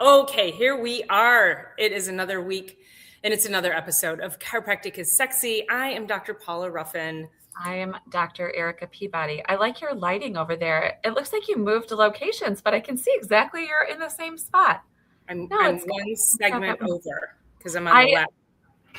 Okay, here we are. It is another week and it's another episode of Chiropractic Is Sexy. I am Dr. Paula Ruffin. I am Dr. Erica Peabody. I like your lighting over there. It looks like you moved locations, but I can see exactly you're in the same spot. I'm No, it's one segment over because I'm on the I left.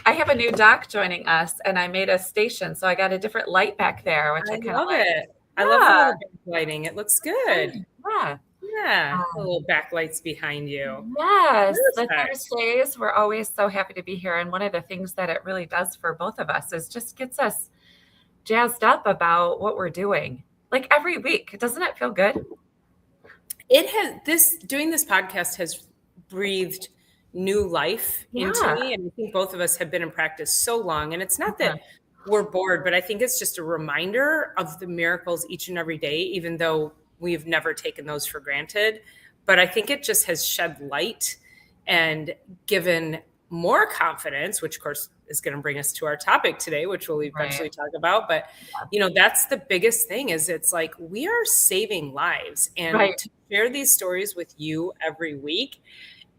I have a new doc joining us, and I made a station, so I got a different light back there, which I kind of love like. it. I love the little backlighting. It looks good. Yeah. Yeah, the little backlights behind you. Yes, the Perfect. Thursdays, we're always so happy to be here. And one of the things that it really does for both of us is just gets us jazzed up about what we're doing. Like every week, doesn't it feel good? Doing this podcast has breathed new life into me. And I think both of us have been in practice so long. And it's not that we're bored, but I think it's just a reminder of the miracles each and every day, even though we've never taken those for granted. But I think it just has shed light and given more confidence, which of course is going to bring us to our topic today, which we'll eventually talk about. But, that's the biggest thing is it's like we are saving lives. And to share these stories with you every week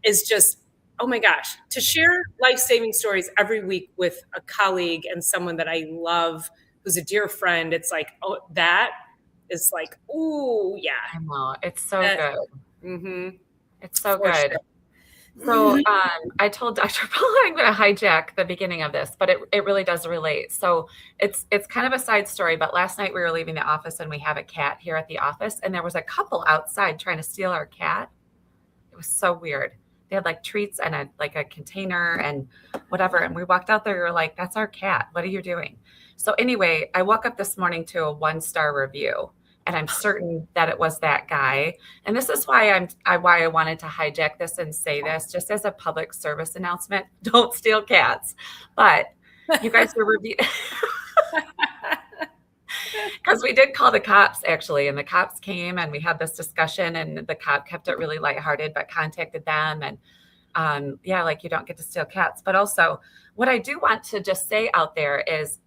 is just, oh my gosh, to share life-saving stories every week with a colleague and someone that I love, who's a dear friend. It's like, oh, that is like, ooh, yeah. I know. It's so good. Mm-hmm. It's so good. Sure. So I told Dr. Paula I'm going to hijack the beginning of this, but it really does relate. So it's kind of a side story, but last night we were leaving the office and we have a cat here at the office, and there was a couple outside trying to steal our cat. It was so weird. They had like treats and a container and whatever. And we walked out there, we were like, that's our cat. What are you doing? So anyway, I woke up this morning to a 1-star review, and I'm certain that it was that guy. And this is why I wanted to hijack this and say this just as a public service announcement. Don't steal cats. But you guys were reviewing. Because we did call the cops, actually, and the cops came and we had this discussion, and the cop kept it really lighthearted, but contacted them. And you don't get to steal cats. But also, what I do want to just say out there is,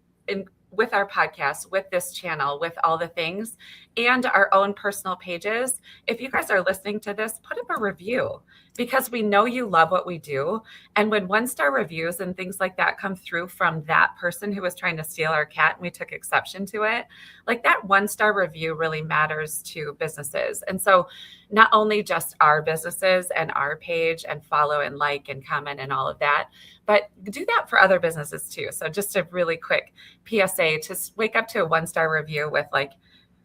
with our podcast, with this channel, with all the things, and our own personal pages, if you guys are listening to this, put up a review, because we know you love what we do. And when 1-star reviews and things like that come through from that person who was trying to steal our cat and we took exception to it, like that 1-star review really matters to businesses. And so not only just our businesses and our page and follow and like and comment and all of that, but do that for other businesses too. So just a really quick PSA to wake up to a 1-star review with like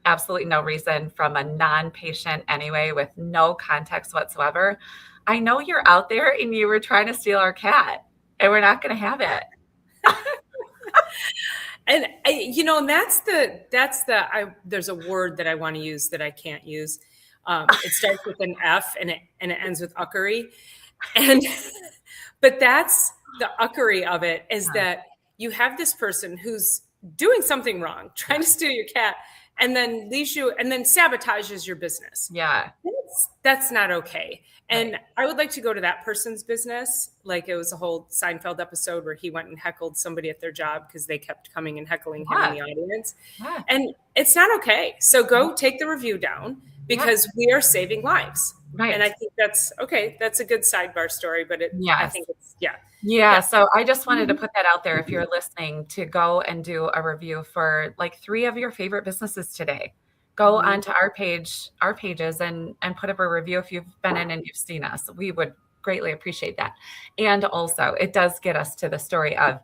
absolutely no reason from a non-patient anyway, with no context whatsoever. I know you're out there and you were trying to steal our cat, and we're not going to have it. And there's a word that I want to use that I can't use. It starts with an F and it ends with uckery. But that's the uckery of it, is that you have this person who's doing something wrong, trying to steal your cat, and then leaves you and then sabotages your business. Yeah. That's not okay. And I would like to go to that person's business. Like it was a whole Seinfeld episode where he went and heckled somebody at their job because they kept coming and heckling him in the audience. Yeah. And it's not okay. So go take the review down, because we are saving lives. Right. And I think that's okay. That's a good sidebar story, but I think it's, Yeah. So I just wanted to put that out there. If you're listening, to go and do a review for like 3 of your favorite businesses today. Go onto our pages and put up a review if you've been in and you've seen us. We would greatly appreciate that. And also, it does get us to the story of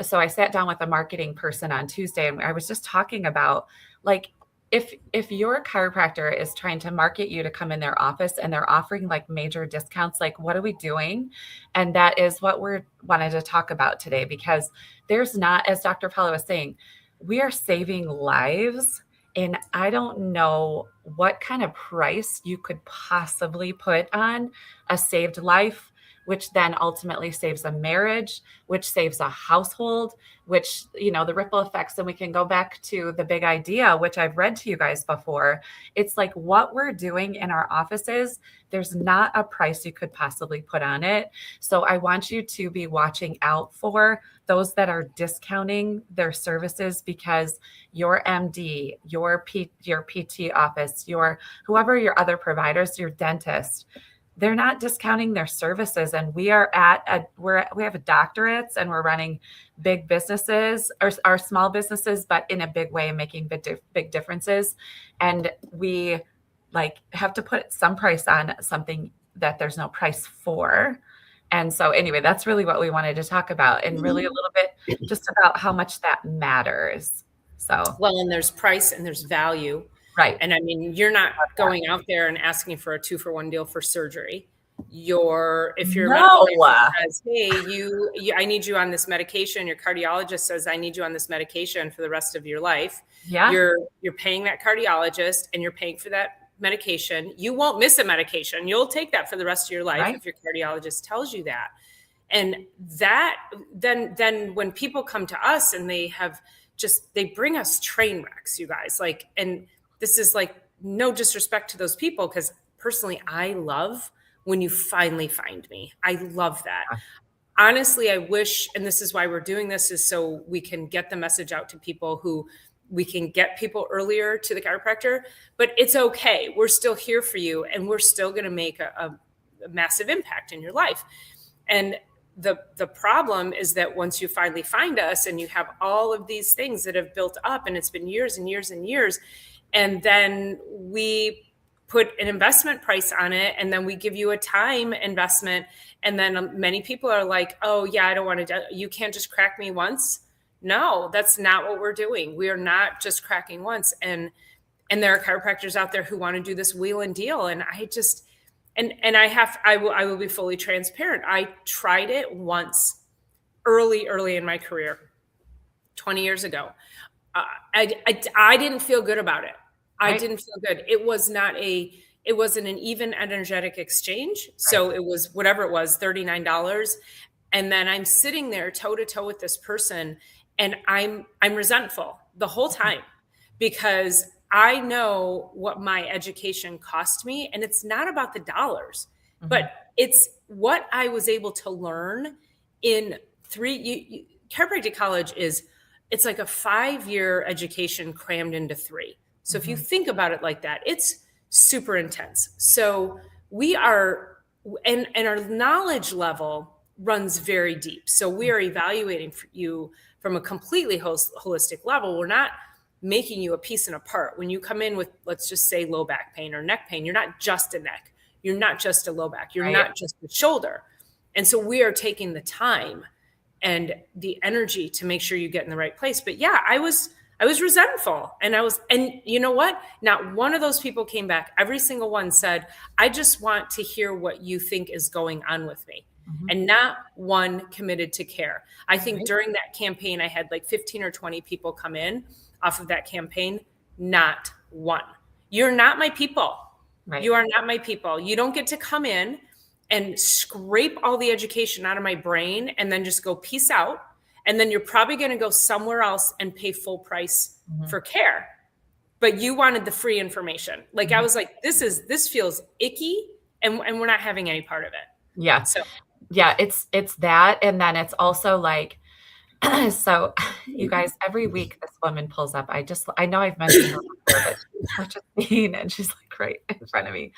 so I sat down with a marketing person on Tuesday, and I was just talking about, like, if your chiropractor is trying to market you to come in their office and they're offering like major discounts, like what are we doing? And that is what we're wanted to talk about today, because there's not, as Dr. Paula was saying, we are saving lives. And I don't know what kind of price you could possibly put on a saved life, which then ultimately saves a marriage, which saves a household, which, the ripple effects. And we can go back to the big idea, which I've read to you guys before. It's like what we're doing in our offices, there's not a price you could possibly put on it. So I want you to be watching out for those that are discounting their services, because your MD, your PT office, whoever your other providers, your dentist, they're not discounting their services. And we have doctorates and we're running big businesses or our small businesses, but in a big way, making big differences. And we like have to put some price on something that there's no price for. And so anyway, that's really what we wanted to talk about, and really a little bit just about how much that matters. So, well, and there's price and there's value. Right. And I mean, you're not going out there and asking for a 2-for-1 deal for surgery. If your medical says, hey, I need you on this medication, your cardiologist says, I need you on this medication for the rest of your life. Yeah. You're paying that cardiologist and you're paying for that medication. You won't miss a medication. You'll take that for the rest of your life, right, if your cardiologist tells you that. And that then when people come to us and they bring us train wrecks, you guys, like, and this is like no disrespect to those people, because personally, I love when you finally find me. I love that. Honestly, I wish, and this is why we're doing this, is so we can get the message out to people, who we can get people earlier to the chiropractor. But it's okay. We're still here for you, and we're still going to make a massive impact in your life. And the problem is that once you finally find us and you have all of these things that have built up, and it's been years and years and years, and then we put an investment price on it, and then we give you a time investment, and then many people are like, oh yeah, I don't want to, you can't just crack me once. No, that's not what we're doing. We are not just cracking once. And there are chiropractors out there who want to do this wheel and deal. And I just, I will be fully transparent. I tried it once early in my career, 20 years ago. I didn't feel good about it. Right. I didn't feel good. It wasn't an even energetic exchange. Right. So it was whatever it was, $39. And then I'm sitting there toe to toe with this person, and I'm resentful the whole time, because I know what my education cost me, and it's not about the dollars, but it's what I was able to learn in chiropractic college it's like a 5-year education crammed into 3. So if you think about it like that, it's super intense. So we are, and our knowledge level runs very deep. So we are evaluating you from a completely holistic level. We're not making you a piece and a part. When you come in with, let's just say, low back pain or neck pain, you're not just a neck. You're not just a low back. You're not just a shoulder. And so we are taking the time and the energy to make sure you get in the right place. But yeah, I was resentful, and you know what? Not one of those people came back. Every single one said, I just want to hear what you think is going on with me. And not one committed to care. I think during that campaign, I had like 15 or 20 people come in off of that campaign. Not one. You're not my people. Right. You are not my people. You don't get to come in and scrape all the education out of my brain and then just go peace out. And then you're probably going to go somewhere else and pay full price for care. But you wanted the free information. Like I was like, this feels icky, and we're not having any part of it. Yeah. So yeah, it's that. And then it's also like, so you guys, every week this woman pulls up. I know I've mentioned her before, but she's such a queen, and she's like right in front of me.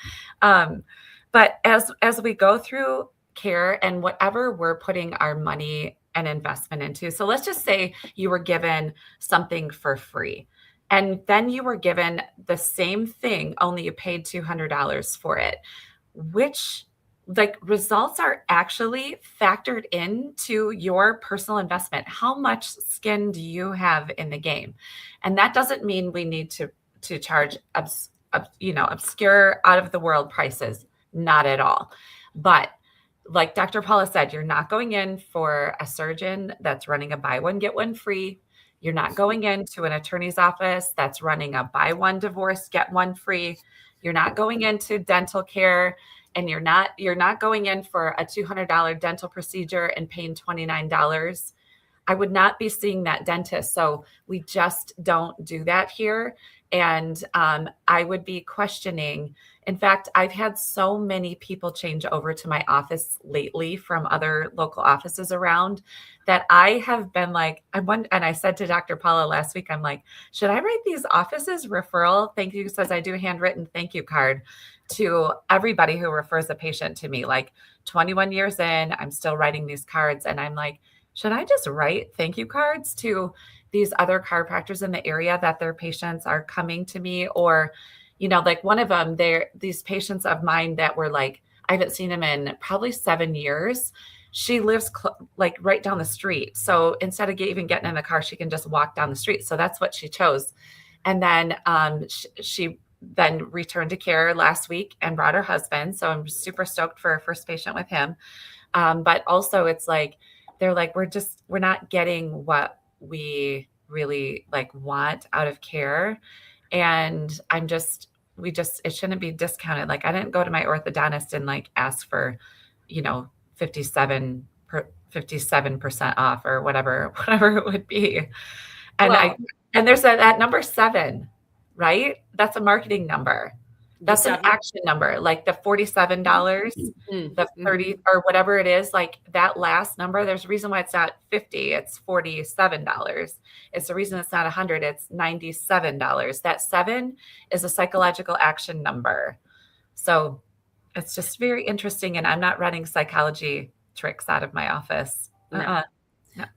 But as we go through care and whatever we're putting our money and investment into. So let's just say you were given something for free, and then you were given the same thing, only you paid $200 for it, which results are actually factored into your personal investment. How much skin do you have in the game? And that doesn't mean we need to charge obscure, out of the world prices. Not at all. But like Dr. Paula said, you're not going in for a surgeon that's running a buy one, get one free. You're not going into an attorney's office that's running a buy one divorce, get one free. You're not going into dental care, and you're not going in for a $200 dental procedure and paying $29. I would not be seeing that dentist. So we just don't do that here. And I would be questioning In fact, I've had so many people change over to my office lately from other local offices around that I have been like, and I said to Dr. Paula last week, I'm like, should I write these offices referral thank you, says I do handwritten thank you card to everybody who refers a patient to me. Like 21 years in, I'm still writing these cards. And I'm like, should I just write thank you cards to these other chiropractors in the area that their patients are coming to me? Or, like one of them, these patients of mine that were like, I haven't seen him in probably 7 years. She lives like right down the street. So instead of even getting in the car, she can just walk down the street. So that's what she chose. And then she then returned to care last week and brought her husband. So I'm super stoked for our first patient with him. But also it's like, they're like, we're not getting what we really like want out of care. And it shouldn't be discounted. Like I didn't go to my orthodontist and like ask for, 57% off or whatever it would be. And and there's that number 7, right? That's a marketing number. That's an action number, like the $47, the 30 or whatever it is, like that last number. There's a reason why it's not 50, it's $47. It's the reason it's not 100, it's $97. That 7 is a psychological action number. So it's just very interesting. And I'm not running psychology tricks out of my office. No.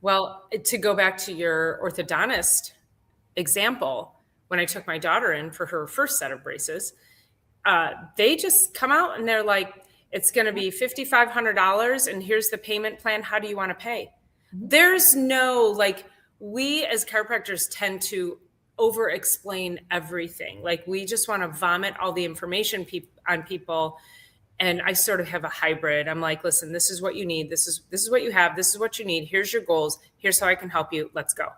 Well, to go back to your orthodontist example, when I took my daughter in for her first set of braces, they just come out and they're like, it's going to be $5,500 and here's the payment plan. How do you want to pay? There's no, like, we as chiropractors tend to over explain everything. Like we just want to vomit all the information on people. And I sort of have a hybrid. I'm like, listen, this is what you need. This is what you have. This is what you need. Here's your goals. Here's how I can help you. Let's go.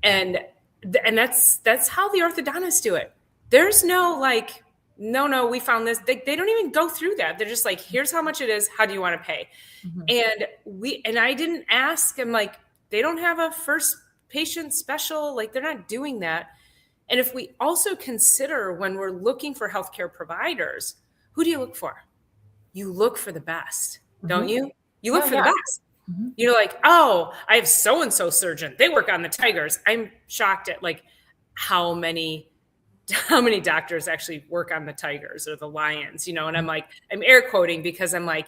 And that's how the orthodontists do it. There's no like, no, we found this. They don't even go through that. They're just like, here's how much it is. How do you want to pay? And I didn't ask. I'm like, they don't have a first patient special. Like they're not doing that. And if we also consider when we're looking for healthcare providers, who do you look for? You look for the best, don't you? You look for the best. You're like, oh, I have so-and-so surgeon. They work on the tigers. I'm shocked at like how many doctors actually work on the tigers or the lions, and I'm like, I'm air quoting because I'm like,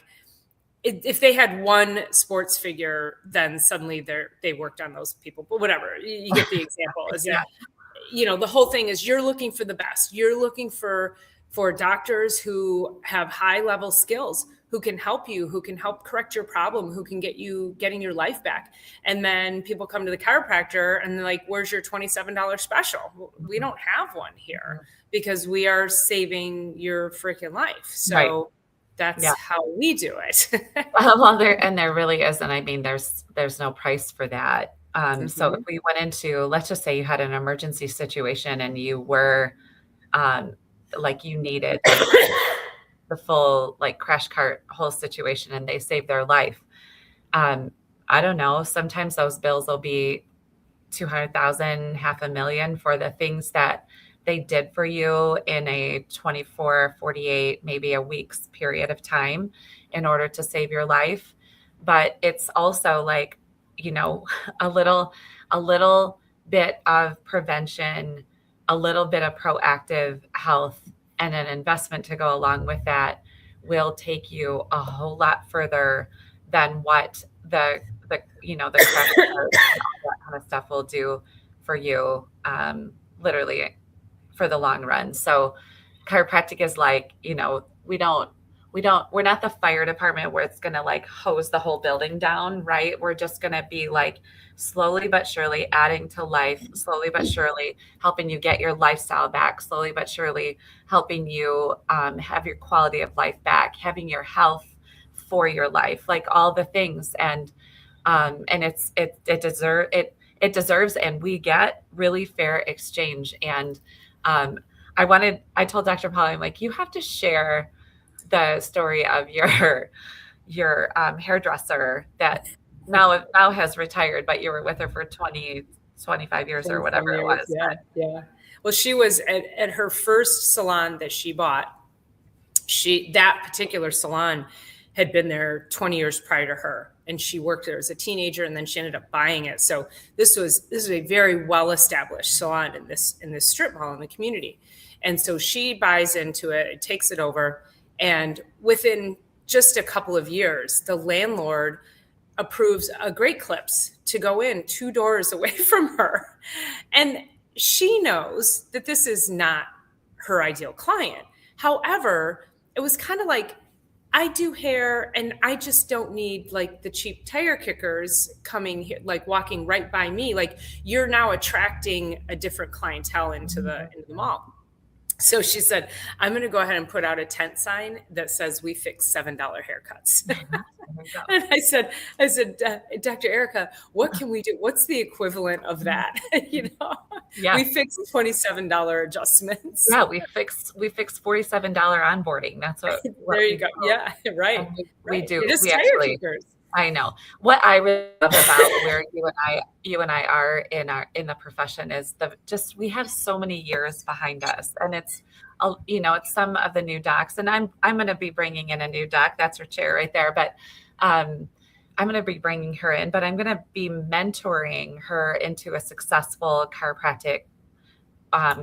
if they had one sports figure, then suddenly they worked on those people, but whatever, you get the example is that, the whole thing is you're looking for the best. You're looking for doctors who have high level skills, who can help you, who can help correct your problem, who can get you getting your life back. And then people come to the chiropractor and they're like, where's your $27 special? Well, we don't have one here because we are saving your freaking life. So that's how we do it. Well, there really isn't. I mean, there's no price for that. So if we went into, let's just say you had an emergency situation and you were, like you needed the full like crash cart whole situation and they saved their life. I don't know. Sometimes those bills will be 200,000, $500,000 for the things that they did for you in a 24, 48, maybe a week's period of time in order to save your life. But it's also like, a little bit of prevention, a little bit of proactive health and an investment to go along with that will take you a whole lot further than what the credit card and all that kind of stuff will do for you, literally for the long run. So chiropractic is like, we're not the fire department where it's going to like hose the whole building down, right? We're just going to be like slowly but surely adding to life, slowly but surely helping you get your lifestyle back, slowly but surely helping you have your quality of life back, having your health for your life, like all the things. And it deserves, and we get really fair exchange. And I told Dr. Paul, I'm like, you have to share the story of your hairdresser that now has retired, but you were with her for 25 years or whatever it was. Yeah. Well, she was at her first salon that she bought. that particular salon had been there 20 years prior to her. And she worked there as a teenager, and then she ended up buying it. So this is a very well-established salon in this strip mall in the community. And so she buys into it, takes it over. And within just a couple of years, the landlord approves a Great Clips to go in 2 doors away from her. And she knows that this is not her ideal client. However, it was kind of like, I do hair and I just don't need like the cheap tire kickers coming here, like walking right by me. Like, you're now attracting a different clientele into the mall. So she said, I'm going to go ahead and put out a tent sign that says we fix $7 haircuts. And I said, Dr. Erica, what can we do? What's the equivalent of that? We fix $27 adjustments. Yeah, we fix $47 onboarding. That's what there you go. Yeah, right. We do. It is we tire actually, kickers. I know. What I really love about where you and I are in the profession is we have so many years behind us, and it's some of the new docs, and I'm going to be bringing in a new doc. That's her chair right there, but I'm going to be bringing her in, but I'm going to be mentoring her into a successful chiropractic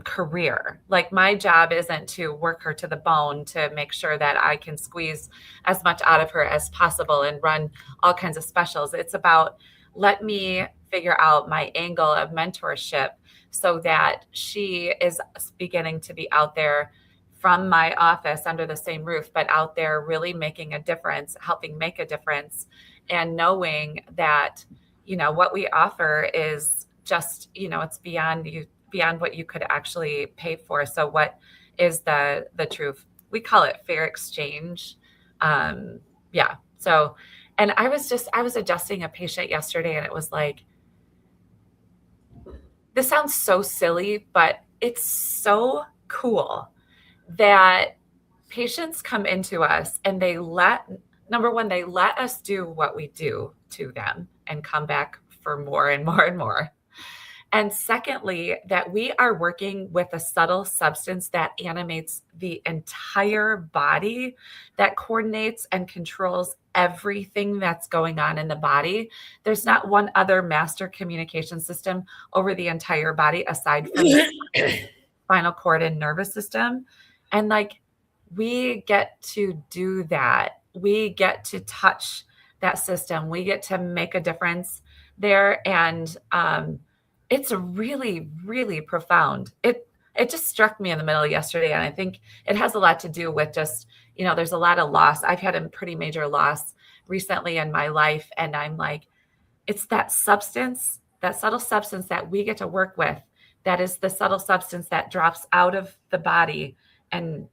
career. Like, my job isn't to work her to the bone to make sure that I can squeeze as much out of her as possible and run all kinds of specials. It's about, let me figure out my angle of mentorship so that she is beginning to be out there from my office under the same roof, but out there really making a difference, helping make a difference, and knowing that, what we offer is just, it's beyond what you could actually pay for. So what is the truth? We call it fair exchange. So, and I was adjusting a patient yesterday, and it was like, this sounds so silly, but it's so cool that patients come into us and number one, they let us do what we do to them and come back for more and more and more. And secondly, that we are working with a subtle substance that animates the entire body, that coordinates and controls everything that's going on in the body. There's not one other master communication system over the entire body aside from the spinal cord and nervous system. And we get to do that. We get to touch that system. We get to make a difference there. And, it's really, really profound. It just struck me in the middle yesterday. And I think it has a lot to do with just, there's a lot of loss. I've had a pretty major loss recently in my life. And I'm like, it's that substance, that subtle substance that we get to work with. That is the subtle substance that drops out of the body. And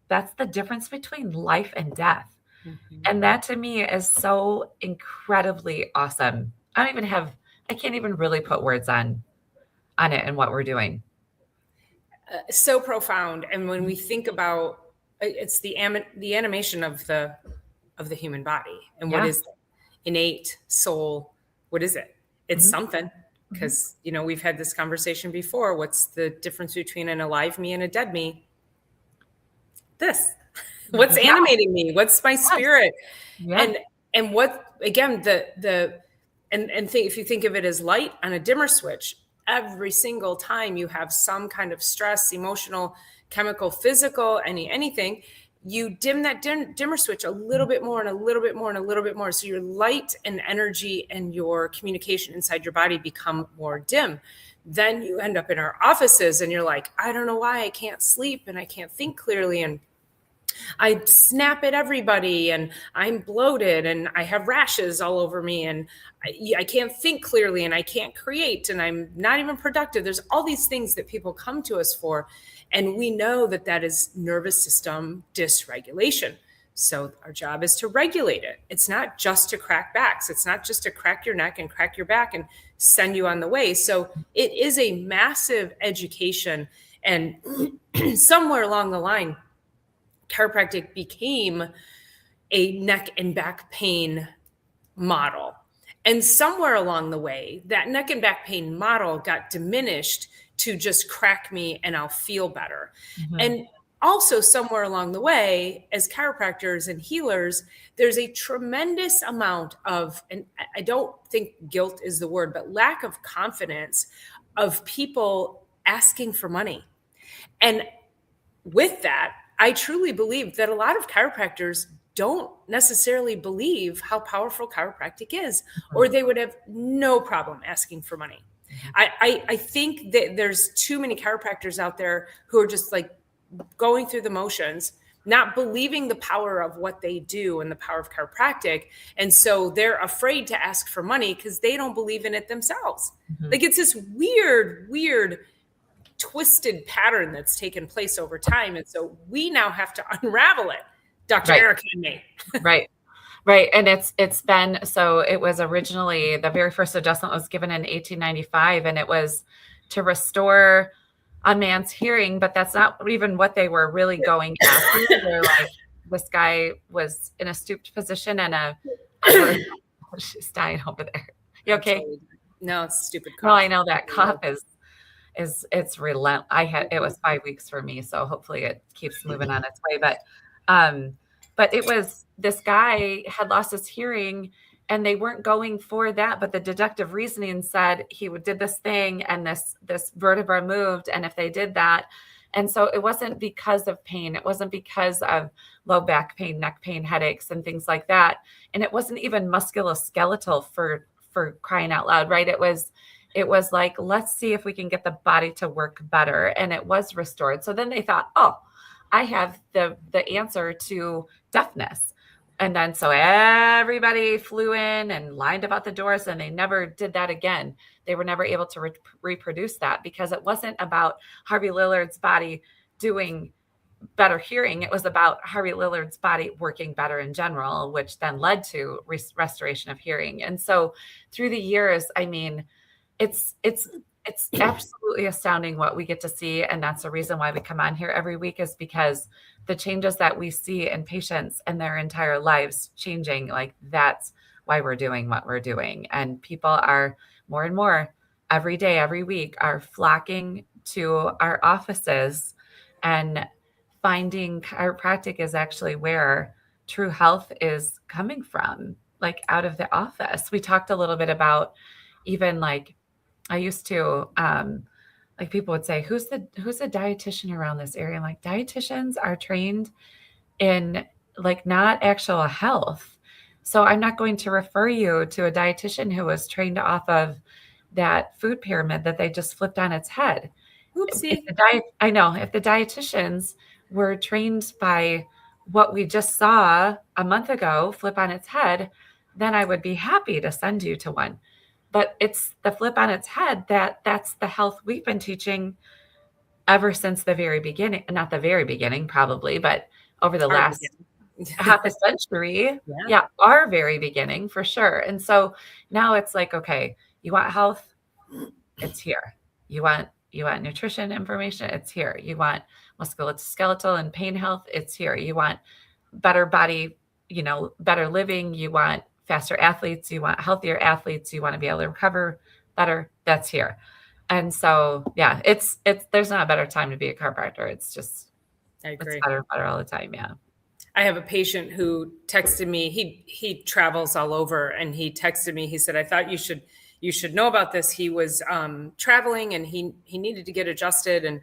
that's the difference between life and death. Mm-hmm. And that to me is so incredibly awesome. I can't even really put words on it and what we're doing. So profound. And when we think about it's the animation of the human body, and what is innate soul? What is it? It's something, because we've had this conversation before. What's the difference between an alive me and a dead me? This. What's animating me? What's my spirit? Yeah. And what, again, if you think of it as light on a dimmer switch, every single time you have some kind of stress, emotional, chemical, physical, anything, you dim that dimmer switch a little bit more and a little bit more and a little bit more. So your light and energy and your communication inside your body become more dim. Then you end up in our offices and you're like, I don't know why I can't sleep and I can't think clearly, and I snap at everybody, and I'm bloated, and I have rashes all over me, and I can't think clearly, and I can't create, and I'm not even productive. There's all these things that people come to us for, and we know that is nervous system dysregulation. So our job is to regulate it. It's not just to crack backs. It's not just to crack your neck and crack your back and send you on the way. So it is a massive education, and somewhere along the line, chiropractic became a neck and back pain model. And somewhere along the way, that neck and back pain model got diminished to just crack me and I'll feel better. Mm-hmm. And also somewhere along the way, as chiropractors and healers, there's a tremendous amount of, and I don't think guilt is the word, but lack of confidence of people asking for money. And with that, I truly believe that a lot of chiropractors don't necessarily believe how powerful chiropractic is, or they would have no problem asking for money. I think that there's too many chiropractors out there who are just like going through the motions, not believing the power of what they do and the power of chiropractic. And so they're afraid to ask for money because they don't believe in it themselves. Like it's this weird, twisted pattern that's taken place over time. And so we now have to unravel it, Dr. Erica and me. Right. And it's been, so it was originally, the very first adjustment was given in 1895, and it was to restore a man's hearing, but that's not even what they were really going after. They're like, this guy was in a stooped position and she's dying over there. You okay? No, it's stupid cough. Well, I know that cough it's relentless. It was 5 weeks for me, so hopefully it keeps moving on its way. But it was, this guy had lost his hearing and they weren't going for that, but the deductive reasoning said he did this thing and this vertebra moved, and if they did that. And so it wasn't because of pain. It wasn't because of low back pain, neck pain, headaches, and things like that. And it wasn't even musculoskeletal for crying out loud, right? It was like, let's see if we can get the body to work better. And it was restored. So then they thought, oh, I have the answer to deafness. And then so everybody flew in and lined up at the doors, and they never did that again. They were never able to reproduce that, because it wasn't about Harvey Lillard's body doing better hearing. It was about Harvey Lillard's body working better in general, which then led to restoration of hearing. And so through the years, I mean, it's absolutely astounding what we get to see. And that's the reason why we come on here every week, is because the changes that we see in patients and their entire lives changing, like that's why we're doing what we're doing. And people are more and more every day, every week, are flocking to our offices and finding chiropractic is actually where true health is coming from, like out of the office. We talked a little bit about, even like, I used to, like people would say, who's the dietitian around this area? I'm like, dietitians are trained in like not actual health. So I'm not going to refer you to a dietitian who was trained off of that food pyramid that they just flipped on its head. Oopsie. I know, if the dietitians were trained by what we just saw a month ago flip on its head, then I would be happy to send you to one. But it's the flip on its head that's the health we've been teaching ever since the very beginning. Not the very beginning, probably, but over the last half a century. Yeah, our very beginning for sure. And so now it's like, okay, you want health? It's here. You want nutrition information? It's here. You want musculoskeletal and pain health? It's here. You want better body, better living? You want faster athletes, you want healthier athletes, you want to be able to recover better, that's here. And so, yeah, it's there's not a better time to be a chiropractor. It's just, I agree. It's better and better all the time. Yeah. I have a patient who texted me, he travels all over, and he texted me, he said, I thought you should know about this. He was traveling and he needed to get adjusted, and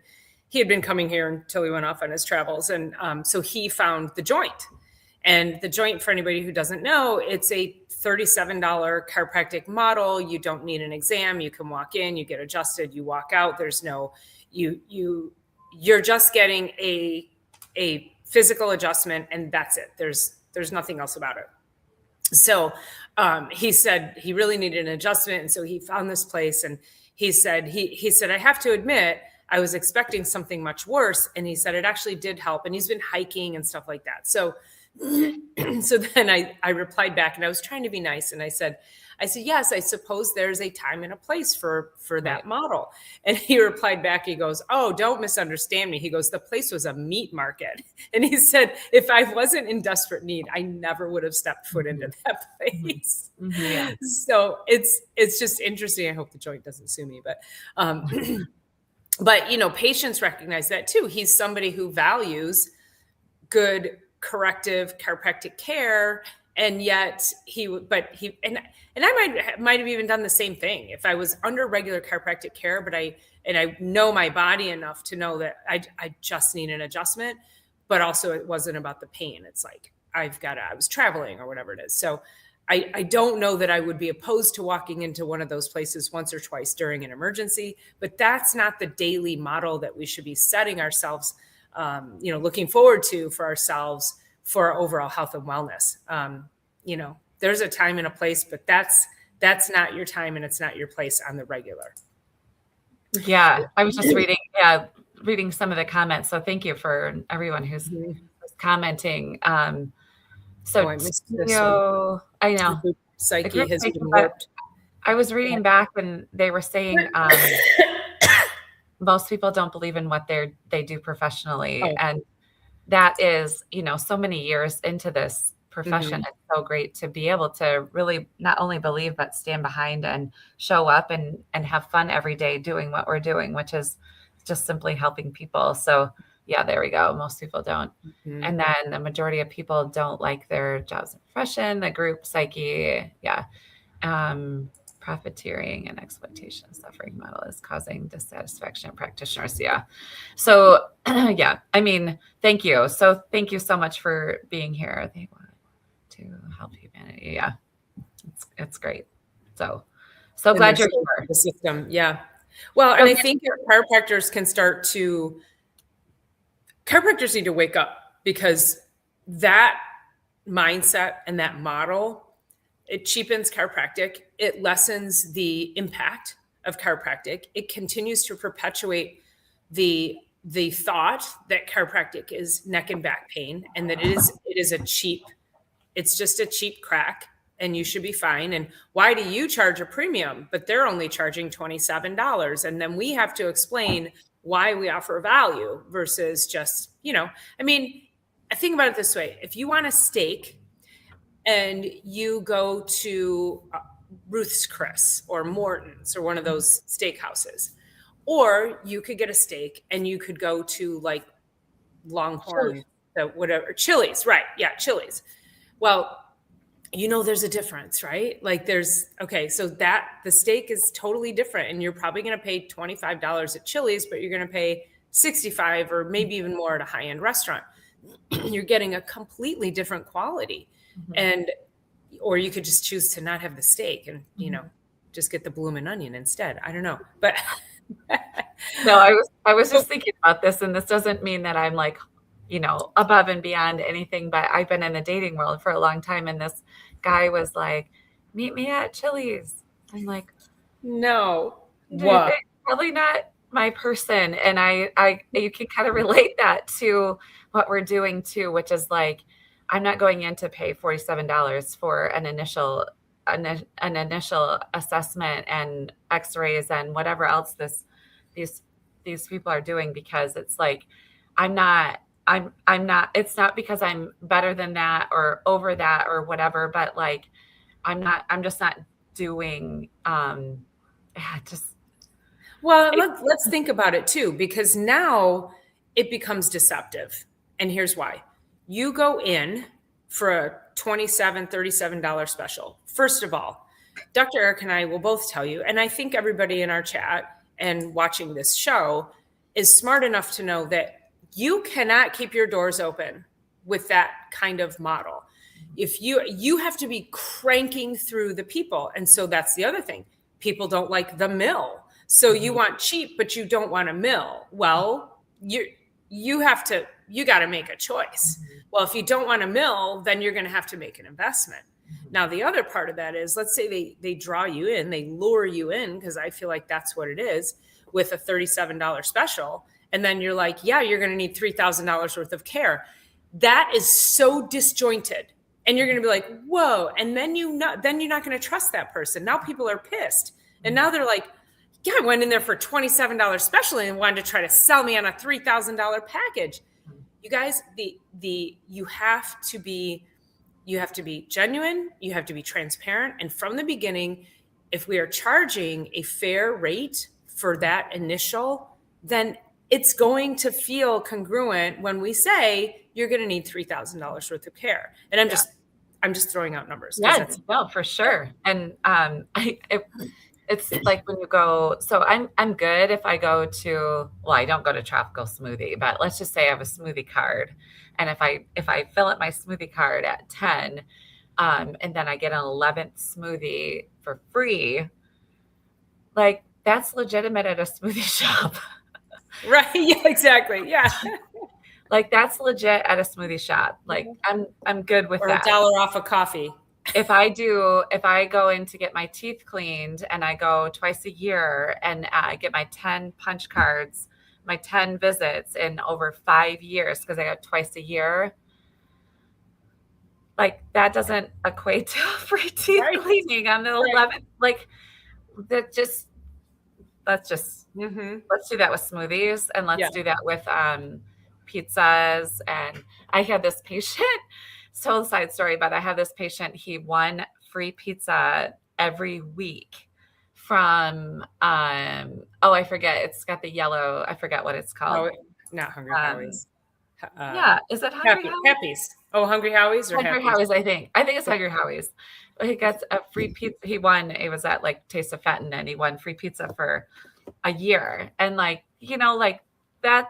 he had been coming here until he went off on his travels. And so he found the joint. And the joint, for anybody who doesn't know, it's a $37 chiropractic model. You don't need an exam. You can walk in, you get adjusted, you walk out. There's no, you're just getting a physical adjustment, and that's it. There's nothing else about it. So he said he really needed an adjustment. And so he found this place, and he said, I have to admit, I was expecting something much worse. And he said, it actually did help. And he's been hiking and stuff like that. So then I replied back, and I was trying to be nice. And I said, yes, I suppose there's a time and a place for that model. And he replied back, he goes, oh, don't misunderstand me. He goes, the place was a meat market. And he said, if I wasn't in desperate need, I never would have stepped foot into that place. Mm-hmm. Yeah. So it's just interesting. I hope the joint doesn't sue me, but But, patients recognize that too. He's somebody who values good corrective chiropractic care. And yet and I might have even done the same thing if I was under regular chiropractic care, but I know my body enough to know that I just need an adjustment, but also it wasn't about the pain. It's like, I was traveling or whatever it is. So I don't know that I would be opposed to walking into one of those places once or twice during an emergency, but that's not the daily model that we should be setting ourselves, looking forward to for ourselves for our overall health and wellness. There's a time and a place, but that's not your time and it's not your place on the regular. Yeah. I was just reading some of the comments. So thank you for everyone who's commenting. So I missed this one. I know. Psyche has been warped. I was reading back and they were saying most people don't believe in what they do professionally. Oh. And that is, so many years into this profession. It's so great to be able to really not only believe, but stand behind and show up and have fun every day doing what we're doing, which is just simply helping people. So yeah, there we go. Most people don't. And then the majority of people don't like their jobs and profession, the group psyche. Yeah. Profiteering and exploitation suffering model is causing dissatisfaction in practitioners. Yeah. So yeah, thank you. So thank you so much for being here. They want to help humanity. Yeah. It's great. So glad you're here. The system. Yeah. Well, and I think chiropractors need to wake up, because that mindset and that model, it cheapens chiropractic. It lessens the impact of chiropractic. It continues to perpetuate the thought that chiropractic is neck and back pain, and that it's just a cheap crack and you should be fine. And why do you charge a premium, but they're only charging $27? And then we have to explain why we offer value versus just, I think about it this way. If you want a steak and you go to Ruth's Chris or Morton's or one of those steakhouses, or you could get a steak and you could go to like Longhorn, Chili's, right? Yeah, Chili's. Well, there's a difference, right? Like so that the steak is totally different, and you're probably going to pay $25 at Chili's, but you're going to pay $65 or maybe even more at a high-end restaurant. You're getting a completely different quality. Or you could just choose to not have the steak and, just get the bloomin' onion instead. I don't know, but no, I was just thinking about this, and this doesn't mean that I'm like, above and beyond anything, but I've been in the dating world for a long time. And this guy was like, meet me at Chili's. I'm like, no, what? Probably not my person. And you can kind of relate that to what we're doing too, which is like, I'm not going in to pay $47 for an initial assessment and x-rays and whatever else these people are doing, because it's like, I'm not, it's not because I'm better than that or over that or whatever, but like, I'm just not doing, well, let's think about it too, because now it becomes deceptive. And here's why. You go in for a $27, $37 special. First of all, Dr. Eric and I will both tell you, and I think everybody in our chat and watching this show is smart enough to know that you cannot keep your doors open with that kind of model. If you have to be cranking through the people. And so that's the other thing. People don't like the mill. So you want cheap, but you don't want a mill. Well, you got to make a choice. Well, if you don't want a mill, then you're going to have to make an investment. Now, the other part of that is, let's say they draw you in, they lure you in, because I feel like that's what it is, with a $37 special. And then you're like, yeah, you're going to need $3,000 worth of care. That is so disjointed. And you're going to be like, whoa. And then you're not going to trust that person. Now people are pissed. And now they're like, yeah, I went in there for $27 special and wanted to try to sell me on a $3,000 package. You guys, you have to be genuine. You have to be transparent. And from the beginning, if we are charging a fair rate for that initial then it's going to feel congruent when we say you're going to need $3,000 worth of care. And I'm just throwing out numbers. Yeah, no, for sure. And it's like when you go, so I'm good if I go to, well, I don't go to Tropical Smoothie, but let's just say I have a smoothie card. And if I fill up my smoothie card at 10, and then I get an 11th smoothie for free, like that's legitimate at a smoothie shop. Right. Yeah, exactly. Yeah. Like that's legit at a smoothie shop. Like I'm good with that. Or $1 off a coffee. If I go in to get my teeth cleaned and I go twice a year and I get my 10 punch cards, my 10 visits in over 5 years, because I got twice a year, like that doesn't equate to free teeth cleaning on the 11th. Like that just, let's do that with smoothies, and let's do that with pizzas. And I had this patient, so side story, but I have this patient, he won free pizza every week from I forget, it's got the yellow, I forget what it's called. Not Hungry Howie's. Is it Hungry Howie's? Happy's. Oh, Hungry Howie's or Hungry Howie's, I think it's Hungry Howie's. He got a free pizza. He won, it was at like Taste of Fenton, and he won free pizza for a year. And like, like that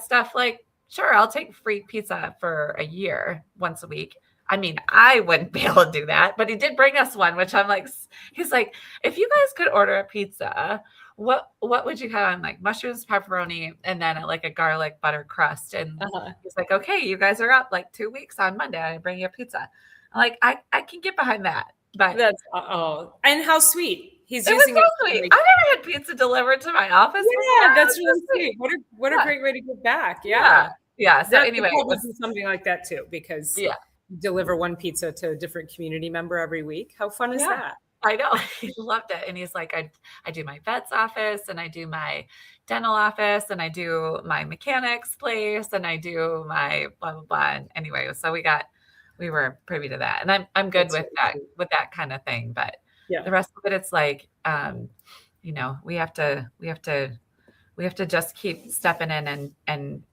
stuff, like, sure, I'll take free pizza for a year once a week. I mean, I wouldn't be able to do that, but he did bring us one, which I'm like, he's like, if you guys could order a pizza, what would you have? I'm like, mushrooms, pepperoni, and then like a garlic butter crust. And he's like, okay, you guys are up like 2 weeks on Monday. I bring you a pizza. I'm like, I can get behind that. But that's and how sweet. He's using it. So sweet. I never had pizza delivered to my office. Yeah, that's really sweet. What a great way to give back. Yeah. So anyway, we'll do something like that too, because you deliver one pizza to a different community member every week. How fun is that? I know. He loved it. And he's like, I do my vet's office, and I do my dental office, and I do my mechanic's place, and I do my blah, blah, blah. And anyway, so we were privy to that. And I'm good with that kind of thing. But the rest of it, it's like, we have to just keep stepping in and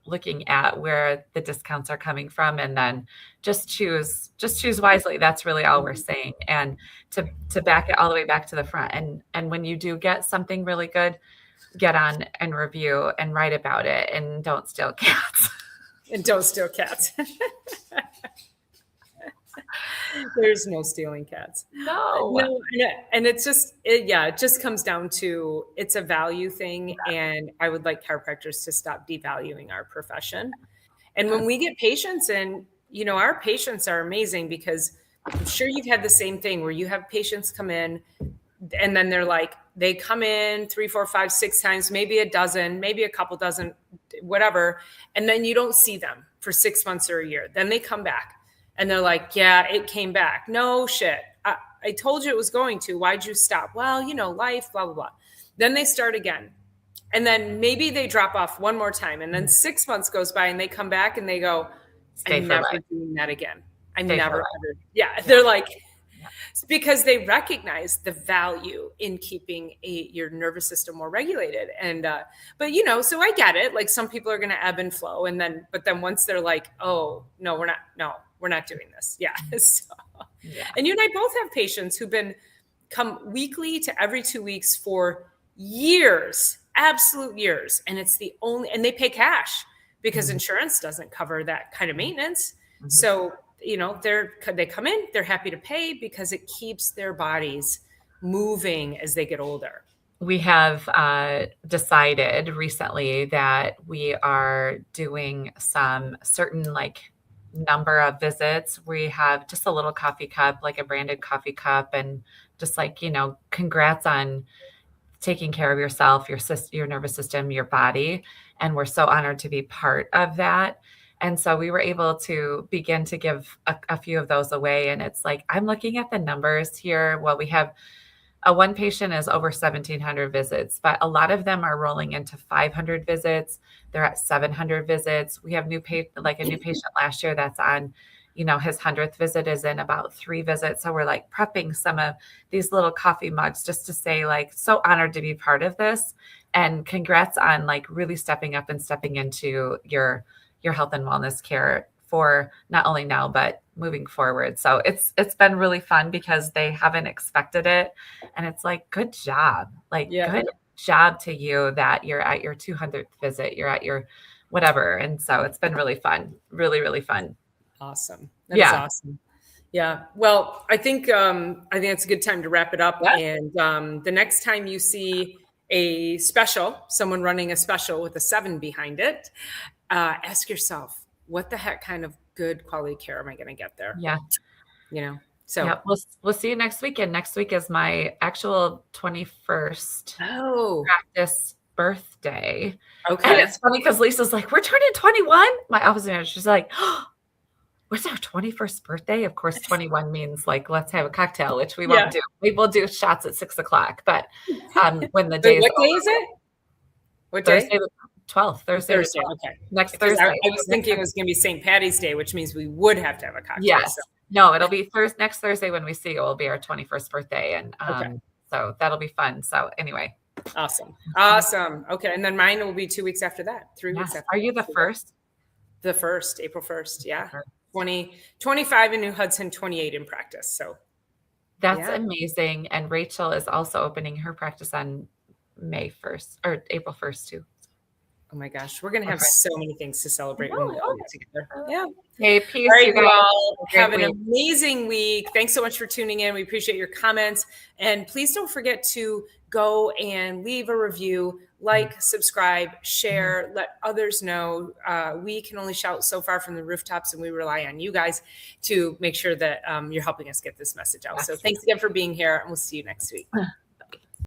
looking at where the discounts are coming from, and then just choose wisely. That's really all we're saying. And to back it all the way back to the front. And when you do get something really good, get on and review and write about it, and don't steal cats. And don't steal cats. There's no stealing cats. No. And it's just, it just comes down to, it's a value thing. And I would like chiropractors to stop devaluing our profession. And when we get patients in, our patients are amazing, because I'm sure you've had the same thing where you have patients come in and then they're like, they come in 3, 4, 5, 6 times, maybe a dozen, maybe a couple dozen, whatever. And then you don't see them for 6 months or a year. Then they come back. And they're like, yeah, it came back. No shit. I told you it was going to. Why'd you stop? Well, life, blah, blah, blah. Then they start again. And then maybe they drop off one more time. And then 6 months goes by and they come back and they go, I'm never doing that again. I'm never ever. Yeah. They're like, it's because they recognize the value in keeping your nervous system more regulated. And, but so I get it. Like some people are going to ebb and flow. But then once they're like, oh, no, we're not doing this. Yeah. And you and I both have patients who've come weekly to every 2 weeks for years, absolute years. And it's and they pay cash because insurance doesn't cover that kind of maintenance. So, they come in, they're happy to pay because it keeps their bodies moving as they get older. We have decided recently that we are doing some certain number of visits. We have just a little coffee cup, like a branded coffee cup, and just congrats on taking care of yourself, your nervous system, your body. And we're so honored to be part of that. And so we were able to begin to give a few of those away. And it's like, I'm looking at the numbers here. Well, we have one patient is over 1,700 visits, but a lot of them are rolling into 500 visits. They're at 700 visits. We have a new patient last year that's on his 100th visit is in about 3 visits. So we're like prepping some of these little coffee mugs just to say like, so honored to be part of this, and congrats on like really stepping up and stepping into your health and wellness care for not only now, but moving forward. So it's been really fun because they haven't expected it. And it's like, good job. Like, good job to you that you're at your 200th visit, you're at your whatever. And so it's been really fun, really, really fun. Awesome. That is awesome. Yeah. Well, I think it's a good time to wrap it up. Yeah. And the next time you see a special, someone running a special with a 7 behind it, ask yourself, what the heck kind of good quality care am I going to get there? Yeah. So yeah, we'll see you next weekend. Next week is my actual 21st practice birthday. Okay. And it's funny because Lisa's like, we're turning 21. My office manager, she's like, oh, what's our 21st birthday? Of course, 21 means like, let's have a cocktail, which we won't do. We will do shots at 6:00. But when the day what day is it? What day? Thursday the 12th. Thursday. Okay. Next Thursday. I was thinking it was going to be St. Patty's Day, which means we would have to have a cocktail. Yes. So. No, it'll be next Thursday when we see you. It will be our 21st birthday. And so that'll be fun. So anyway. Awesome. Okay. And then mine will be 2 weeks after that. 3 weeks after. Are you the first? The 1st, April 1st. Yeah. 25 in New Hudson, 28 in practice. So that's amazing. And Rachel is also opening her practice on May 1st or April 1st too. Oh my gosh, we're going to have so many things to celebrate when we all get together. Yeah. Hey, peace. All right, you all have an amazing week. Thanks so much for tuning in. We appreciate your comments. And please don't forget to go and leave a review, like, subscribe, share, let others know. We can only shout so far from the rooftops, and we rely on you guys to make sure that you're helping us get this message out. So thanks again for being here, and we'll see you next week.